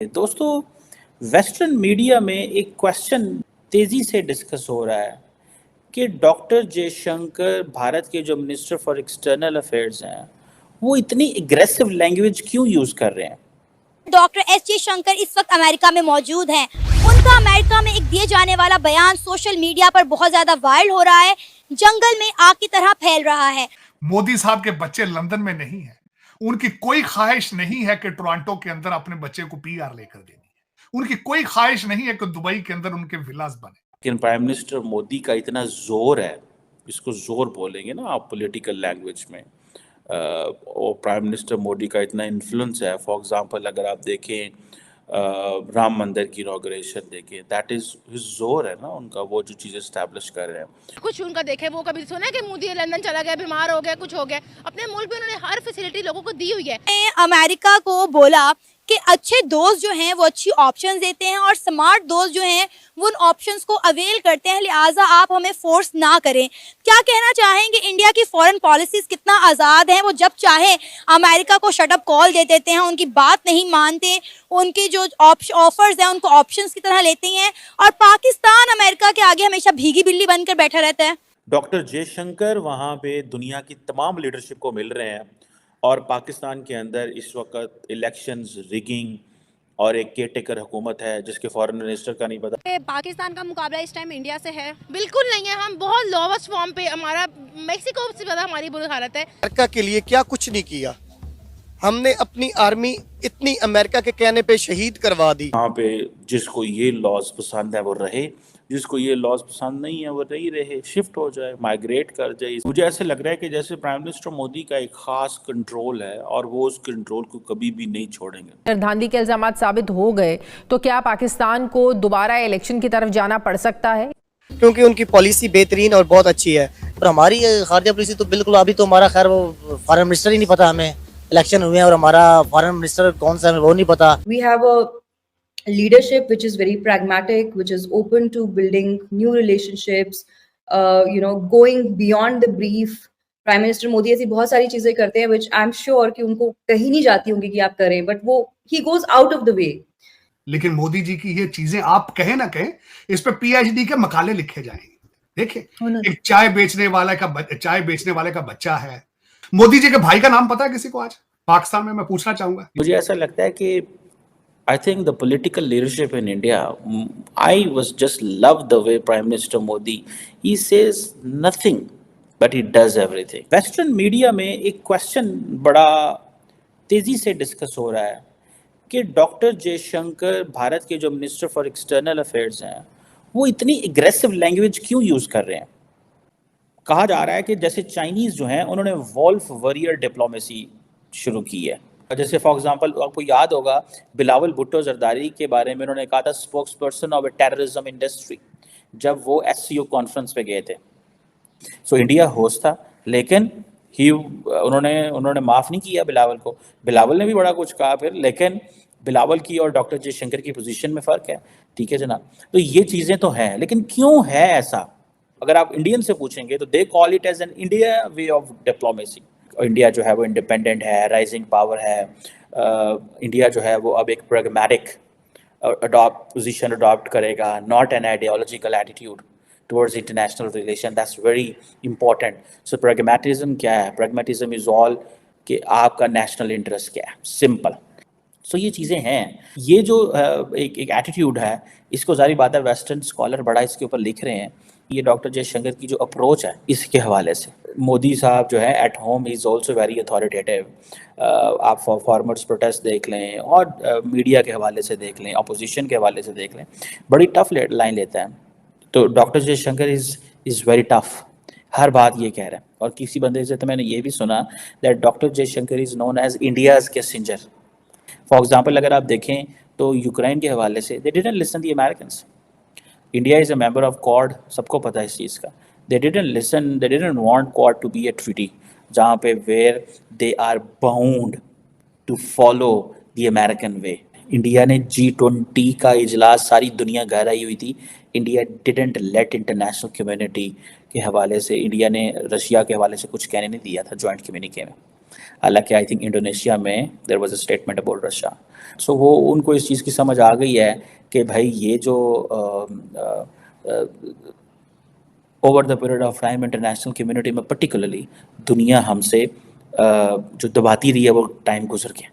दोस्तों, western media में एक क्वेश्चन तेजी से डिस्कस हो रहा है कि डॉक्टर जयशंकर भारत के जो मिनिस्टर फॉर एक्सटर्नल अफेयर्स हैं वो इतनी एग्रेसिव लैंग्वेज क्यों यूज कर रहे हैं। डॉक्टर एस जयशंकर इस वक्त अमेरिका में मौजूद हैं। उनका अमेरिका में एक दिए जाने वाला बयान सोशल मीडिया पर बहुत ज्यादा वायरल हो रहा है, जंगल में आग की तरह फैल रहा है। मोदी साहब के बच्चे लंदन में नहीं है। उनकी कोई ख्वाहिश नहीं है कि टोरंटो के अंदर अपने बच्चे को पीआर लेकर देनी है। उनकी कोई ख्वाहिश नहीं है कि दुबई के अंदर उनके विलास बने। लेकिन प्राइम मिनिस्टर मोदी का इतना जोर है, इसको जोर बोलेंगे ना आप पॉलिटिकल लैंग्वेज में, और प्राइम मिनिस्टर मोदी का इतना इन्फ्लुएंस है। फॉर एग्जांपल अगर आप देखें राम मंदिर की इनॉग्रेशन देखें, दैट इज हिज जोर है ना उनका, वो जो चीज़ें स्टैब्लिश कर रहे हैं। कुछ उनका देखे, वो कभी सुना है कि मोदी लंदन चला गया, बीमार हो गया, कुछ हो गया? अपने मुल्क में उन्होंने हर फैसिलिटी लोगों को दी हुई है। अमेरिका को बोला कि अच्छे दोस्त जो हैं वो अच्छी ऑप्शंस देते हैं और स्मार्ट दोस्त जो हैं वो उन ऑप्शंस को अवेल करते हैं, लिहाजा आप हमें फोर्स ना करें। क्या कहना चाहेंगे, इंडिया की फॉरेन पॉलिसीज कितना आज़ाद है, वो जब चाहे अमेरिका को शटअप कॉल दे देते हैं, उनकी बात नहीं मानते, उनकी जो ऑफर्स हैं उनको ऑप्शंस की तरह लेते हैं, और पाकिस्तान अमेरिका के आगे हमेशा भीगी बिल्ली बनकर बैठा रहता है। डॉक्टर जयशंकर वहाँ पे दुनिया की तमाम लीडरशिप को मिल रहे हैं और पाकिस्तान के अंदर इस वक्त इलेक्शंस, रिगिंग और एक केयरटेकर हुकूमत है जिसके फॉरेन मिनिस्टर का नहीं पता। पाकिस्तान का मुकाबला इस टाइम इंडिया से है? बिल्कुल नहीं है। हम बहुत लोवेस्ट फॉर्म पे, हमारा मेक्सिको से ज्यादा हमारी बुरी हालत है। अमेरिका के लिए क्या कुछ नहीं किया। हमने अपनी आर्मी इतनी अमेरिका के कहने पे शहीद करवा दी। यहाँ पे जिसको ये लॉज पसंद है वो रहे, जिसको ये लॉज पसंद नहीं है वो नहीं रहे, शिफ्ट हो जाए, माइग्रेट कर जाए। मुझे ऐसे लग रहा है कि जैसे प्राइम मिनिस्टर मोदी का एक खास कंट्रोल है और वो उस कंट्रोल को कभी भी नहीं छोड़ेंगे। धांधली के इल्जामात साबित हो गए तो क्या पाकिस्तान को दोबारा इलेक्शन की तरफ जाना पड़ सकता है? क्योंकि उनकी पॉलिसी बेहतरीन और बहुत अच्छी है, पर हमारी खारजा पॉलिसी तो बिल्कुल, अभी तो हमारा खैर वो फॉरेन मिनिस्टर ही नहीं पता, हमें इलेक्शन हुए हैं और हमारा फॉरेन मिनिस्टर कौन सा है वो नहीं पता। We have a leadership which is very pragmatic, which is open to building new relationships, going beyond the brief. Prime minister Modi ऐसी बहुत सारी चीजें करते हैं which I'm sure कि उनको कहीं नहीं जाती होंगी कि आप करें, but वो he goes out of the way. लेकिन मोदी जी की ये चीजें आप कहे ना कहे, इस पे पीएचडी के मकाले लिखे जाएंगे। देखिए, एक चाय बेचने वाले का बच्चा है। मोदी जी के भाई का नाम पता है किसी को आज पाकिस्तान में? मैं पूछना चाहूंगा। मुझे ऐसा लगता है कि I think the political leadership in India, I was just love the way Prime Minister Modi, he says nothing but he does everything. Western media में एक क्वेश्चन बड़ा तेजी से डिस्कस हो रहा है कि डॉक्टर जयशंकर भारत के जो मिनिस्टर फॉर एक्सटर्नल अफेयर्स हैं वो इतनी एग्रेसिव लैंग्वेज क्यों यूज कर रहे हैं। कहा जा रहा है कि जैसे चाइनीज जो हैं उन्होंने वॉल्फ वॉरियर डिप्लोमेसी शुरू की है। जैसे फॉर एग्जांपल आपको याद होगा बिलावल भुट्टो जरदारी के बारे में उन्होंने कहा था spokes person of terrorism industry, जब वो एससीओ कॉन्फ्रेंस पे गए थे। सो इंडिया होस्ट था, लेकिन उन्होंने माफ़ नहीं किया बिलावल को। बिलावल ने भी बड़ा कुछ कहा फिर, लेकिन बिलावल की और डॉक्टर जयशंकर की पोजीशन में फ़र्क है। ठीक है जनाब, तो ये चीज़ें तो हैं, लेकिन क्यों है ऐसा? अगर आप इंडियन से पूछेंगे तो they call it as an India way of diplomacy. India जो है वो इंडिपेंडेंट है, राइजिंग पावर है। इंडिया जो है वो अब एक प्रैग्मेटिक पोजीशन अडॉप्ट करेगा, not an ideological attitude towards international relation. That's very important. So pragmatism क्या है? प्रैग्मेटिज्म इज ऑल कि आपका नेशनल इंटरेस्ट क्या है, सिंपल। सो ये चीज़ें हैं। ये जो एक एटीट्यूड है, इसको जारी बात है वेस्टर्न स्कॉलर बड़ा इसके ऊपर लिख रहे हैं। ये डॉक्टर जयशंकर की जो अप्रोच है इसके हवाले से, मोदी साहब जो है at home is also very authoritative. आप फार्मर्स प्रोटेस्ट देख लें और मीडिया के हवाले से देख लें, अपोजिशन के हवाले से देख लें, बड़ी टफ लाइन लेता है। तो doctor Jaishankar is very tough, हर बात ये कह रहा है। और किसी बंदे से तो मैंने ये भी सुना that doctor Jaishankar is known as India's Kissinger. For example अगर आप देखें तो यूक्रेन के हवाले से they didn't listen the Americans. India is a member of Quad, सबको पता है इस चीज़ का। They didn't want Quad to be a treaty जहाँ पे where they are bound to follow the American way. India ने G20 का इजलास सारी दुनिया घर आई हुई थी। India didn't late international community के हवाले से, इंडिया ने रशिया के हवाले से कुछ कहने नहीं दिया था जॉइंट कम्युनिके में। हालांकि आई थिंक इंडोनेशिया में there was a statement about Russia. So वो उनको इस चीज़ की समझ आ गई है कि भाई ये जो over the period of time international community में पर्टिकुलरली दुनिया हमसे जो दबाती रही है वो टाइम गुजर गया।